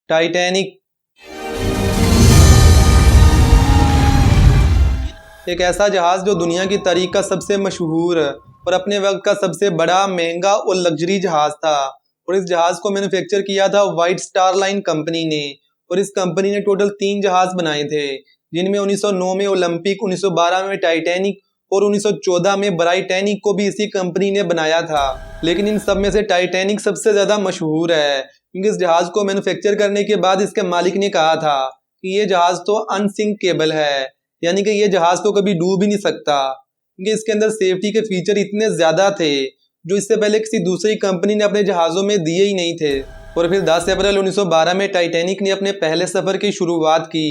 Titanic एक ऐसा जहाज़ जो दुनिया की तारीख का सबसे मशहूर और अपने वक्त का सबसे बड़ा, महंगा और लग्जरी जहाज़ था। और इस जहाज़ को मैन्युफैक्चर किया था वाइट स्टार लाइन कंपनी ने। और इस कंपनी ने टोटल 3 जहाज़ बनाए थे, जिनमें 1909 में ओलंपिक, 1912 में टाइटैनिक और 1914 में ब्राइटैनिक को भी इसी कंपनी ने बनाया था। लेकिन इन सब में से टाइटैनिक सबसे ज़्यादा मशहूर है, क्योंकि इस जहाज़ को मैन्युफैक्चर करने के बाद इसके मालिक ने कहा था कि ये जहाज़ तो अनसिंकेबल है, यानी कि ये जहाज़ तो कभी डूब ही नहीं सकता, क्योंकि इसके अंदर सेफ्टी के फीचर इतने ज़्यादा थे जो इससे पहले किसी दूसरी कंपनी ने अपने जहाज़ों में दिए ही नहीं थे। और फिर 10 अप्रैल 1912 में टाइटैनिक ने अपने पहले सफ़र की शुरुआत की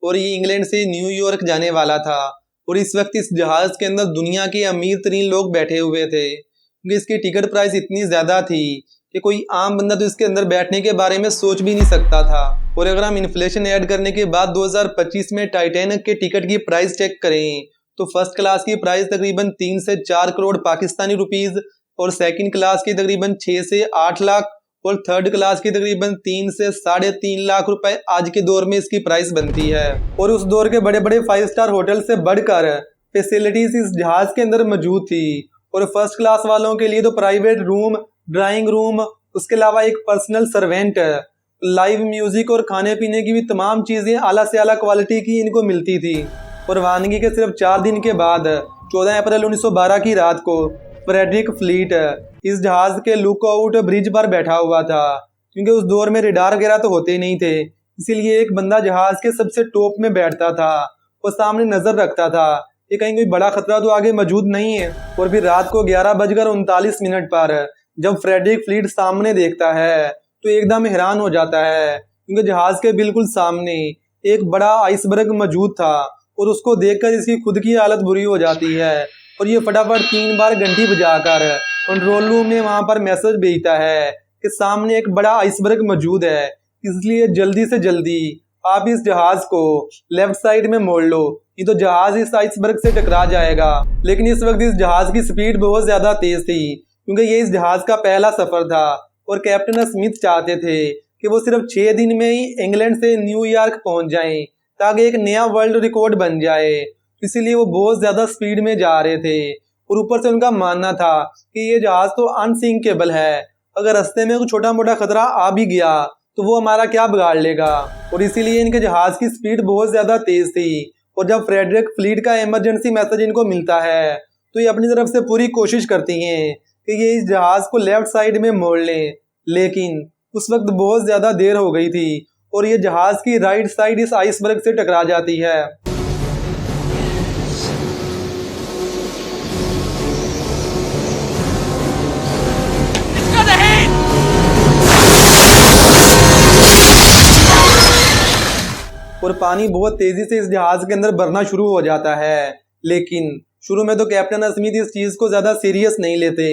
और ये इंग्लैंड से न्यूयॉर्क जाने वाला था। और इस वक्त इस जहाज़ के अंदर दुनिया के अमीर तरीन लोग बैठे हुए थे, क्योंकि इसकी टिकट प्राइस इतनी ज़्यादा थी कि कोई आम बंदा तो इसके अंदर बैठने के बारे में सोच भी नहीं सकता था। और अगर हम इन्फ्लेशन ऐड करने के बाद 2025 में टाइटैनिक के टिकट की प्राइस चेक करें तो फर्स्ट क्लास की प्राइस तकरीबन 3 से 4 करोड़ पाकिस्तानी रुपीज़ और सेकंड क्लास की तकरीबन 6 से 8 लाख और थर्ड क्लास की तकरीबन 3 से 3.5 लाख रुपए आज के दौर में इसकी प्राइस बनती है। और उस दौर के बड़े बड़े 5 स्टार होटल से बढ़कर फैसिलिटीज इस जहाज के अंदर मौजूद थी। और फर्स्ट क्लास वालों के लिए तो प्राइवेट रूम, ड्राइंग रूम, उसके अलावा एक पर्सनल सर्वेंट, लाइव म्यूजिक और खाने पीने की भी तमाम चीजें आला से आला क्वालिटी की इनको मिलती थी। और रवानगी के सिर्फ 4 दिन के बाद 14 अप्रैल 1912 की रात को फ्रेडरिक फ्लीट इस जहाज के लुकआउट ब्रिज पर बैठा हुआ था, क्योंकि उस दौर में रेडार वगैरह तो होते ही नहीं थे, इसीलिए एक बंदा जहाज के सबसे टॉप में बैठता था और सामने नजर रखता था कि कहीं कोई बड़ा खतरा तो आगे मौजूद नहीं है। और फिर रात को 11:39 पर जब फ्रेडरिक फ्लीट सामने देखता है तो एकदम हैरान हो जाता है, क्योंकि जहाज के बिल्कुल सामने एक बड़ा आइसबर्ग मौजूद था और उसको देखकर इसकी खुद की हालत बुरी हो जाती है। और ये फटाफट 3 बार घंटी बजाकर कंट्रोल रूम में वहां पर मैसेज भेजता है कि सामने एक बड़ा आइसबर्ग मौजूद है, इसलिए जल्दी से जल्दी आप इस जहाज को लेफ्ट साइड में मोड़ लो, ये तो जहाज इस आइसबर्ग से टकरा जाएगा। लेकिन इस वक्त इस जहाज की स्पीड बहुत ज्यादा तेज थी, क्योंकि ये इस जहाज का पहला सफर था और कैप्टन स्मिथ चाहते थे कि वो सिर्फ 6 दिन में ही इंग्लैंड से न्यूयॉर्क पहुंच जाएं, ताकि एक नया वर्ल्ड रिकॉर्ड बन जाए। इसीलिए वो बहुत ज्यादा स्पीड में जा रहे थे। और ऊपर से उनका मानना था कि ये जहाज तो अनसिंकेबल है, अगर रास्ते में कुछ छोटा मोटा खतरा आ भी गया तो वो हमारा क्या बिगाड़ लेगा। और इसीलिए इनके जहाज की स्पीड बहुत ज्यादा तेज थी। और जब फ्रेडरिक फ्लीट का इमरजेंसी मैसेज इनको मिलता है तो ये अपनी तरफ से पूरी कोशिश करती हैं कि ये इस जहाज को लेफ्ट साइड में मोड़ लें, लेकिन उस वक्त बहुत ज्यादा देर हो गई थी और ये जहाज की राइट साइड इस आइसबर्ग से टकरा जाती है। और पानी बहुत तेजी से इस जहाज के अंदर भरना शुरू हो जाता है। लेकिन शुरू में तो कैप्टन स्मिथ इस चीज को ज्यादा सीरियस नहीं लेते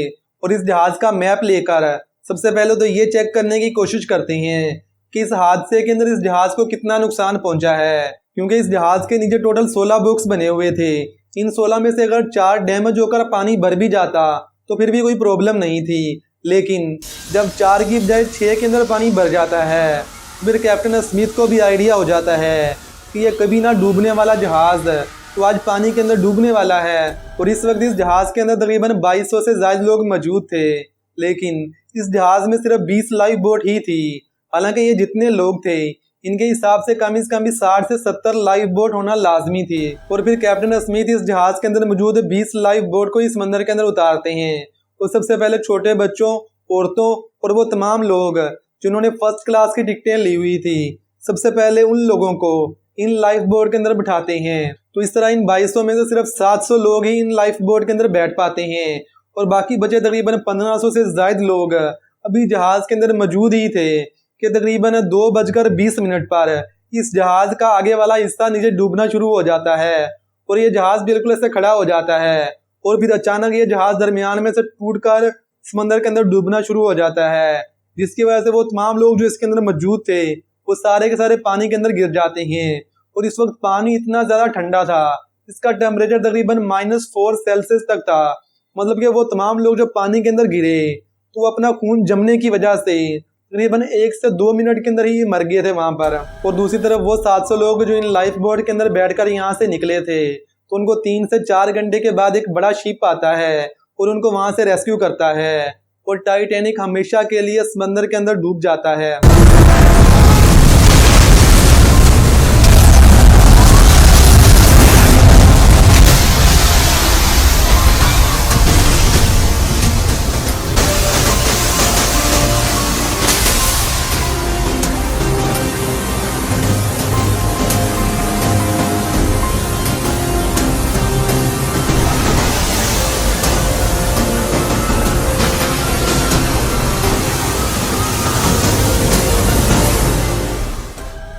और इस जहाज का मैप लेकर सबसे पहले तो ये चेक करने की कोशिश करते हैं कि इस हादसे के अंदर इस जहाज को कितना नुकसान पहुंचा है, क्योंकि इस जहाज के नीचे टोटल 16 बॉक्स बने हुए थे। इन 16 में से अगर 4 डैमेज होकर पानी भर भी जाता तो फिर भी कोई प्रॉब्लम नहीं थी। लेकिन जब 4 की बजाय 6 के अंदर पानी भर जाता है फिर कैप्टन स्मिथ को भी आइडिया हो जाता है कि ये कभी ना डूबने वाला जहाज तो आज पानी के अंदर डूबने वाला है। और इस वक्त इस जहाज के अंदर तकरीबन 2200 से ज्यादा लोग मौजूद थे, लेकिन इस जहाज में सिर्फ 20 लाइफ बोट ही थी। हालांकि ये जितने लोग थे इनके हिसाब से कम 60 से 70 लाइफ बोट होना लाजमी थी। और फिर कैप्टन स्मिथ इस जहाज के अंदर मौजूद 20 लाइफ बोट को इस समंदर के अंदर उतारते हैं। और सबसे पहले छोटे बच्चों, औरतों और वो तमाम लोग जिन्होंने फर्स्ट क्लास की टिकटें ली हुई थी, सबसे पहले उन लोगों को इन लाइफ बोट के अंदर बिठाते हैं। तो इस तरह इन 2200 में से सिर्फ 700 लोग ही इन लाइफ बोट के अंदर बैठ पाते हैं और बाकी बचे तकरीबन 1500 से ज्यादा लोग अभी जहाज के अंदर मौजूद ही थे कि तकरीबन 2:20 पर इस जहाज का आगे वाला हिस्सा नीचे डूबना शुरू हो जाता है और ये जहाज बिल्कुल ऐसे खड़ा हो जाता है। और फिर अचानक ये जहाज दरमियान में से टूटकर समंदर के अंदर डूबना शुरू हो जाता है, जिसकी वजह से वो तमाम लोग जो इसके अंदर मौजूद थे वो सारे के सारे पानी के अंदर गिर जाते हैं। और इस वक्त पानी इतना ज्यादा ठंडा था, इसका टेम्परेचर तकरीबन -4 सेल्सियस तक था। मतलब कि वो तमाम लोग जो पानी के अंदर गिरे तो वो अपना खून जमने की वजह से तकरीबन 1 से 2 मिनट के अंदर ही मर गए थे वहां पर। और दूसरी तरफ वो 700 लोग जो इन लाइफ बोट के अंदर बैठकर यहाँ से निकले थे, तो उनको 3 से 4 घंटे के बाद एक बड़ा शिप आता है और उनको वहां से रेस्क्यू करता है और टाइटैनिक हमेशा के लिए समंदर के अंदर डूब जाता है।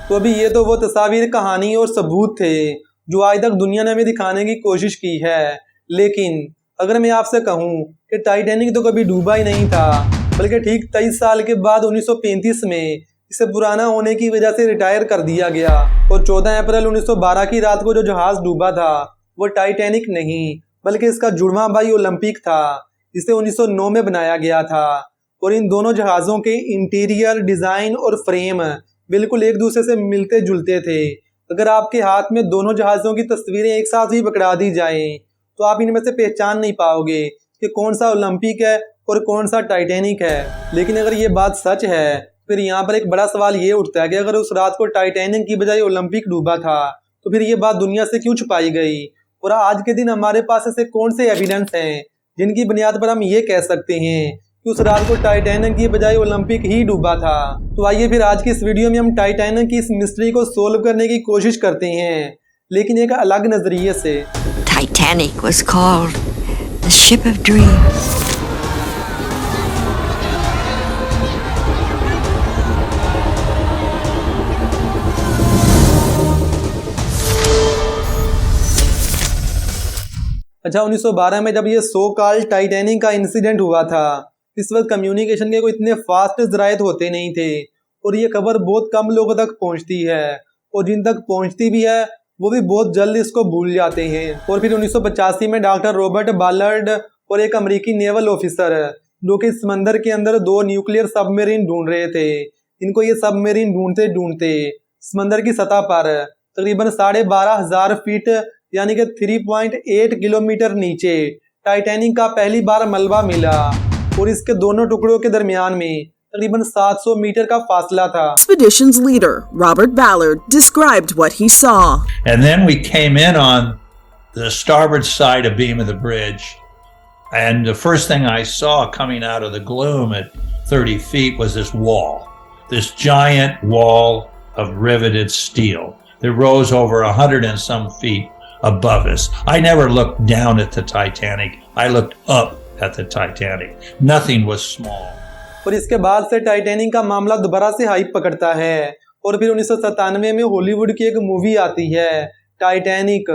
तो अभी ये तो वो तस्वीर, कहानी और सबूत थे जो आज तक दुनिया ने हमें दिखाने की कोशिश की है। लेकिन अगर मैं आपसे कहूँ कि टाइटैनिक तो कभी डूबा ही नहीं था, बल्कि ठीक 23 साल के बाद 1935 में इसे पुराना होने की वजह से रिटायर कर दिया गया और 14 अप्रैल 1912 की रात को जो जहाज डूबा था वो टाइटैनिक नहीं बल्कि इसका जुड़वां भाई ओलंपिक था, जिसे 1909 में बनाया गया था। और इन दोनों जहाज़ों के इंटीरियर डिज़ाइन और फ्रेम बिल्कुल एक दूसरे से मिलते जुलते थे। अगर आपके हाथ में दोनों जहाज़ों की तस्वीरें एक साथ ही पकड़ा दी जाएं, तो आप इनमें से पहचान नहीं पाओगे कि कौन सा ओलंपिक है और कौन सा टाइटैनिक है। लेकिन अगर ये बात सच है, फिर यहाँ पर एक बड़ा सवाल ये उठता है कि अगर उस रात को टाइटैनिक की बजाय ओलंपिक डूबा था, तो फिर ये बात दुनिया से क्यों छुपाई गई? और आज के दिन हमारे पास ऐसे कौन से एविडेंस हैं जिनकी बुनियाद पर हम ये कह सकते हैं कि उस रात को टाइटैनिक की बजाय ओलंपिक ही डूबा था? तो आइए फिर आज की इस वीडियो में हम टाइटैनिक की इस मिस्ट्री को सोल्व करने की कोशिश करते हैं, लेकिन एक अलग नजरिए से। Titanic was called the ship of dreams. अच्छा, 1912 में जब ये सो कॉल्ड टाइटैनिक का इंसिडेंट हुआ था, इस वक्त कम्युनिकेशन के कोई इतने फास्ट जरायत होते नहीं थे और ये खबर बहुत कम लोगों तक पहुंचती है, और जिन तक पहुंचती भी है वो भी बहुत जल्द इसको भूल जाते हैं। और फिर 1985 में डॉक्टर रॉबर्ट बालर्ड और एक अमेरिकी नेवल ऑफिसर जो कि समंदर के अंदर 2 न्यूक्लियर सबमरीन ढूंढ रहे थे, इनको ये सबमरीन ढूंढते ढूंढते समंदर की सतह पर तकरीबन 12,500 फीट यानी कि 3.8 किलोमीटर नीचे टाइटैनिक का पहली बार मलबा मिला और इसके दोनों टुकड़ों के दरमियान में तकरीबन 700 मीटर का फासला था। Expedition's leader, Robert Ballard, described what he saw. And then we came in on the starboard side of beam of the bridge, and the first thing I saw coming out of the gloom at 30 feet was this giant wall of riveted steel that rose over 100 and some feet above us. I never looked down at the Titanic. I looked up at the Titanic. Nothing was small. और इसके बाद से Titanic का मामला दोबारा से hype पकड़ता है और फिर 1997 में हॉलीवुड की एक मूवी आती है, टाइटैनिक।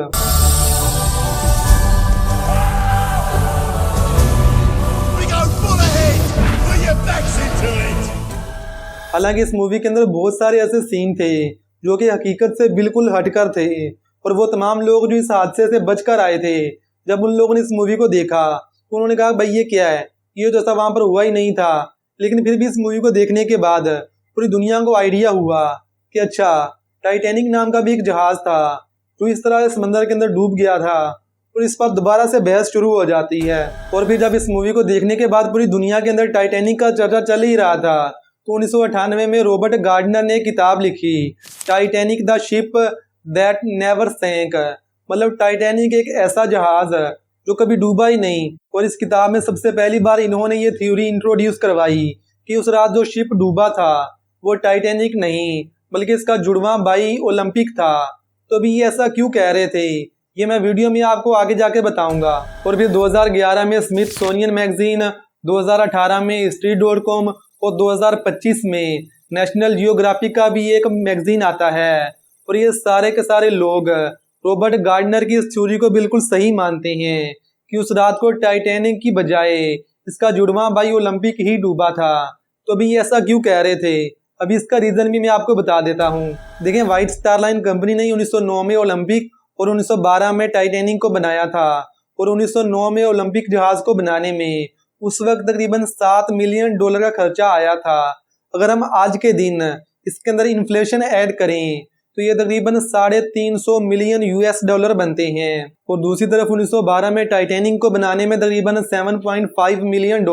हालांकि इस मूवी के अंदर बहुत सारे ऐसे सीन थे जो कि हकीकत से बिल्कुल हटकर थे, और वो तमाम लोग जो इस हादसे से बचकर आए थे, जब उन लोगों ने इस मूवी को देखा तो उन्होंने कहा भाई ये क्या है, ये तो ऐसा वहां पर हुआ ही नहीं था। लेकिन फिर भी इस मूवी को देखने के बाद पूरी दुनिया को आइडिया हुआ कि अच्छा, टाइटैनिक नाम का भी एक जहाज था जो इस तरह समंदर के अंदर डूब गया था, और इस पर दोबारा से बहस शुरू हो जाती है। और फिर जब इस मूवी को देखने के बाद पूरी दुनिया के अंदर टाइटैनिक का चर्चा चल ही रहा था, तो 1998 में रॉबर्ट गार्डनर ने किताब लिखी, Titanic the ship that never sank, मतलब टाइटैनिक एक ऐसा जहाज जो कभी डूबा ही नहीं। और इस किताब में सबसे पहली बार इन्होंने ये थ्योरी इंट्रोड्यूस करवाई कि उस रात जो शिप डूबा था वो टाइटैनिक नहीं बल्कि इसका जुड़वां भाई ओलंपिक था। तो अभी ये ऐसा क्यों कह रहे थे, ये मैं वीडियो में आपको आगे जाके बताऊंगा। और फिर 2011 में स्मिथसोनियन मैगजीन, 2018 में history.com और 2025 में नेशनल जियोग्राफिक का भी एक मैगजीन आता है, और ये सारे के सारे लोग रॉबर्ट गार्डनर की इस थ्योरी को बिल्कुल सही मानते हैं कि उस रात को टाइटैनिक की बजाय इसका जुड़वां भाई ओलंपिक ही डूबा था। तो अभी ये ऐसा क्यों कह रहे थे, अभी इसका रीजन भी मैं आपको बता देता हूँ। देखें, व्हाइट स्टार लाइन कंपनी ने 1909 में ओलंपिक और 1912 में टाइटैनिक को बनाया था, और 1909 में ओलंपिक जहाज को बनाने में उस वक्त तकरीबन $7 मिलियन का खर्चा आया था। अगर हम आज के दिन इसके अंदर इन्फ्लेशन ऐड करें तो ये तकरीबन $350 मिलियन US बनते हैं। और दूसरी तरफ 1912 में टाइटैनिक को बनाने में तकरीबन $7.5 मिलियन,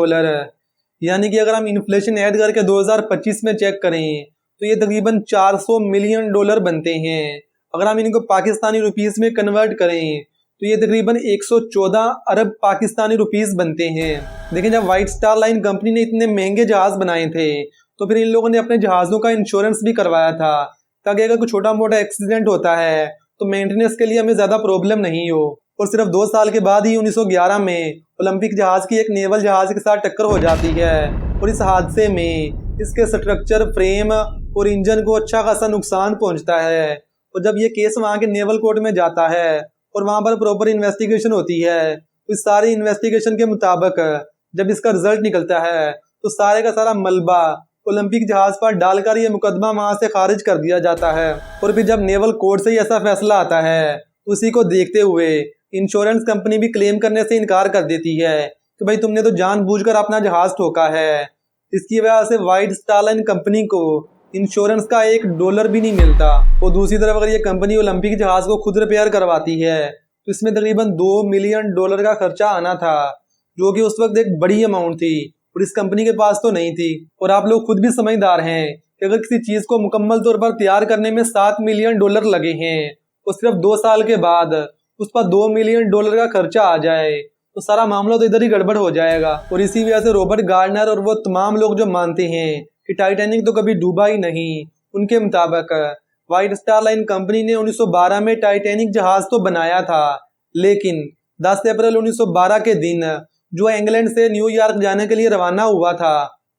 यानी कि अगर हम इन्फ्लेशन ऐड करके 2025 में चेक करें तो ये तकरीबन $400 मिलियन बनते हैं। अगर हम इनको पाकिस्तानी रुपीस में कन्वर्ट करें तो ये तकरीबन 114 अरब पाकिस्तानी रुपीस बनते हैं। लेकिन जब व्हाइट स्टार लाइन कंपनी ने इतने महंगे जहाज बनाए थे तो फिर इन लोगों ने अपने जहाज़ों का इंश्योरेंस भी करवाया था, ताकि अगर कोई छोटा मोटा एक्सीडेंट होता है तो मेंटेनेंस के लिए हमें ज़्यादा प्रॉब्लम नहीं हो। और सिर्फ 2 साल के बाद ही 1911 में ओलंपिक जहाज़ की एक नेवल जहाज़ के साथ टक्कर हो जाती है और इस हादसे में इसके स्ट्रक्चर, फ्रेम और इंजन को अच्छा खासा नुकसान पहुंचता है। और जब ये केस वहाँ के नेवल कोर्ट में जाता है और वहाँ पर प्रॉपर इन्वेस्टिगेशन होती है तो इस सारी इन्वेस्टिगेशन के मुताबिक जब इसका रिजल्ट निकलता है तो सारे का सारा मलबा ओलंपिक जहाज पर डालकर ये मुकदमा वहां से खारिज कर दिया जाता है। और फिर जब नेवल कोर्ट से ही ऐसा फैसला आता है तो उसी को देखते हुए इंश्योरेंस कंपनी भी क्लेम करने से इनकार कर देती है कि भाई तुमने तो जानबूझकर अपना जहाज ठोका है। इसकी वजह से व्हाइट स्टार लाइन कंपनी को इंश्योरेंस का $1 भी नहीं मिलता। और दूसरी तरफ अगर ये कंपनी ओलंपिक जहाज को खुद रिपेयर करवाती है तो इसमें तकरीबन $2 मिलियन का खर्चा आना था, जो कि उस वक्त एक बड़ी अमाउंट थी और इस कंपनी के पास तो नहीं थी। और आप लोग खुद भी समझदार हैं कि अगर किसी चीज को मुकम्मल तौर पर तैयार करने में $7 मिलियन लगे हैं और सिर्फ 2 साल के बाद उस पर $2 मिलियन का खर्चा आ जाए तो सारा मामला तो इधर ही गड़बड़ हो जाएगा। और इसी वजह से रॉबर्ट गार्डनर और वो तमाम लोग जो मानते हैं कि टाइटैनिक तो कभी डूबा ही नहीं, उनके मुताबिक व्हाइट स्टार लाइन कंपनी ने 1912 में टाइटैनिक जहाज तो बनाया था, लेकिन 10 अप्रैल 1912 के दिन जो इंग्लैंड से न्यूयॉर्क जाने के लिए रवाना हुआ था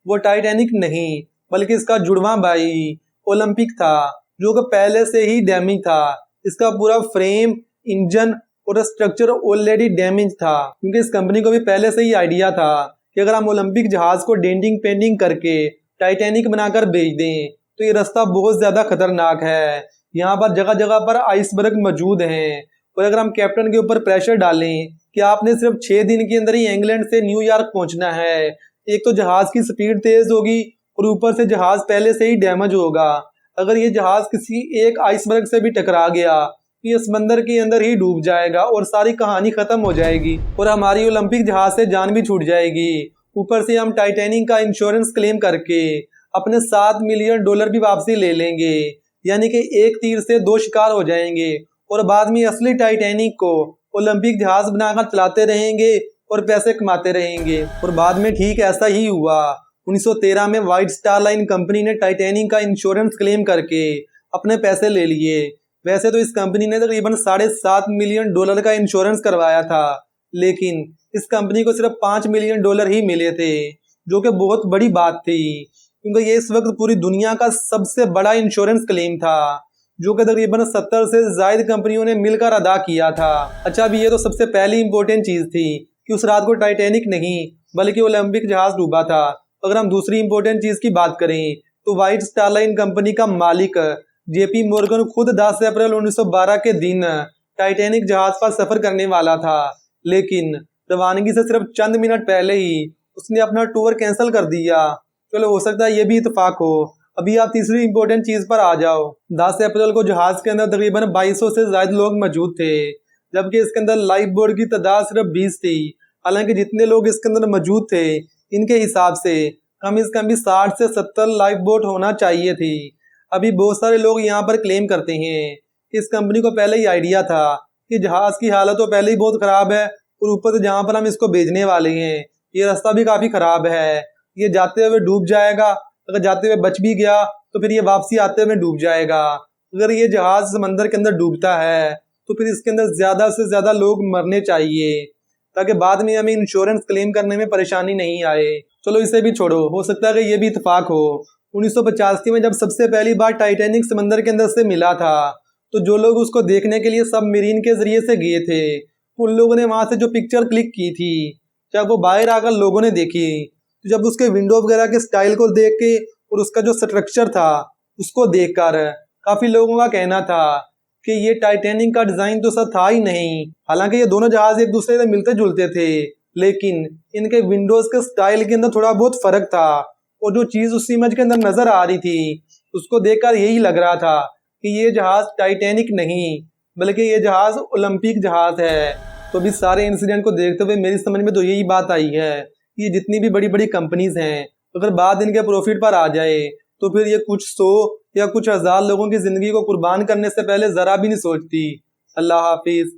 वो टाइटैनिक नहीं बल्कि इसका जुड़वा भाई ओलंपिक था, जो कि पहले से ही डैमेज था। इसका पूरा फ्रेम, इंजन और स्ट्रक्चर ऑलरेडी डैमेज था, क्योंकि इस कंपनी को भी पहले से ही आइडिया था कि अगर हम ओलंपिक जहाज को डेंटिंग पेंटिंग करके टाइटैनिक बनाकर बेच दें तो ये रास्ता बहुत ज्यादा खतरनाक है। यहाँ पर जगह जगह पर आइसबर्ग मौजूद हैं और अगर हम कैप्टन के ऊपर प्रेशर डालें कि आपने सिर्फ 6 दिन के अंदर ही इंग्लैंड से न्यूयॉर्क पहुंचना है, एक तो जहाज की स्पीड तेज होगी और ऊपर से जहाज पहले से ही डैमेज होगा। अगर ये जहाज किसी एक आइसबर्ग से भी टकरा गया तो ये समंदर के अंदर ही डूब जाएगा और सारी कहानी खत्म हो जाएगी और हमारी ओलंपिक जहाज से जान भी छूट जाएगी। ऊपर से हम टाइटैनिक का इंश्योरेंस क्लेम करके अपने $7 मिलियन भी वापसी ले लेंगे, यानी कि एक तीर से 2 शिकार हो जाएंगे। और बाद में असली टाइटैनिक को ओलंपिक जहाज बनाकर चलाते रहेंगे और पैसे कमाते रहेंगे। और बाद में ठीक ऐसा ही हुआ। 1913 में व्हाइट स्टार लाइन कंपनी ने टाइटैनिक का इंश्योरेंस क्लेम करके अपने पैसे ले लिए। वैसे तो इस कंपनी ने तकरीबन $7.5 मिलियन का इंश्योरेंस करवाया था, लेकिन इस कंपनी को सिर्फ $5 मिलियन ही मिले थे, जो कि बहुत बड़ी बात थी, क्योंकि ये इस वक्त पूरी दुनिया का सबसे बड़ा इंश्योरेंस क्लेम था, जो कि तकरीबन 70 से ज्यादा कंपनियों ने मिलकर अदा किया था। अच्छा, अभी ये तो सबसे पहली इंपॉर्टेंट चीज थी कि उस रात को टाइटैनिक नहीं बल्कि ओलंपिक जहाज डूबा था। अगर हम दूसरी इंपॉर्टेंट चीज की बात करें तो व्हाइट स्टार लाइन कंपनी का मालिक JP मॉर्गन खुद 10 अप्रैल 1912 के दिन टाइटैनिक जहाज पर सफर करने वाला था, लेकिन रवानगी से सिर्फ चंद मिनट पहले ही उसने अपना टूर कैंसिल कर दिया। चलो, हो सकता है ये भी इत्तेफाक हो। अभी आप तीसरी इंपॉर्टेंट चीज पर आ जाओ। 10 अप्रैल को जहाज के अंदर तकरीबन 2200 से ज्यादा लोग मौजूद थे, जबकि इसके अंदर लाइफ बोट की तादाद सिर्फ 20 थी। हालांकि जितने लोग इसके अंदर मौजूद थे इनके हिसाब से कम से कम भी 60 से 70 लाइफ बोट होना चाहिए थी। अभी बहुत सारे लोग यहाँ पर क्लेम करते हैं कि इस कंपनी को पहले ही आइडिया था कि जहाज की हालत तो पहले ही बहुत खराब है और ऊपर से जहाँ पर हम इसको भेजने वाले हैं ये रास्ता भी काफी खराब है, ये जाते हुए डूब जाएगा। अगर जाते हुए बच भी गया तो फिर ये वापसी आते हुए डूब जाएगा। अगर ये जहाज समंदर के अंदर डूबता है तो फिर इसके अंदर ज्यादा से ज्यादा लोग मरने चाहिए, ताकि बाद में हमें इंश्योरेंस क्लेम करने में परेशानी नहीं आए। चलो, इसे भी छोड़ो, हो सकता है कि ये भी इत्तेफाक हो। 1985 में जब सबसे पहली बार टाइटैनिक समंदर के अंदर से मिला था तो जो लोग उसको देखने के लिए सबमरीन के जरिए से गए थे उन लोगों ने वहां से जो पिक्चर क्लिक की थी, जब वो बाहर आकर लोगों ने देखी तो जब उसके विंडो वगैरह के स्टाइल को देख के और उसका जो स्ट्रक्चर था उसको देखकर काफी लोगों का कहना था कि ये टाइटैनिक का डिजाइन तो सर था ही नहीं। हालांकि ये दोनों जहाज एक दूसरे से मिलते जुलते थे, लेकिन इनके विंडोज के स्टाइल के अंदर थोड़ा बहुत फर्क था और जो चीज़ उस इमेज के अंदर नज़र आ रही थी उसको देखकर यही लग रहा था कि ये जहाज़ टाइटैनिक नहीं बल्कि ये जहाज़ ओलंपिक जहाज़ है। तो अभी सारे इंसिडेंट को देखते हुए मेरी समझ में तो यही बात आई है कि ये जितनी भी बड़ी बड़ी कंपनीज हैं अगर बात इनके प्रॉफिट पर आ जाए तो फिर ये कुछ 100 या कुछ 1000 लोगों की ज़िंदगी को कुर्बान करने से पहले ज़रा भी नहीं सोचती। अल्लाह हाफिज़।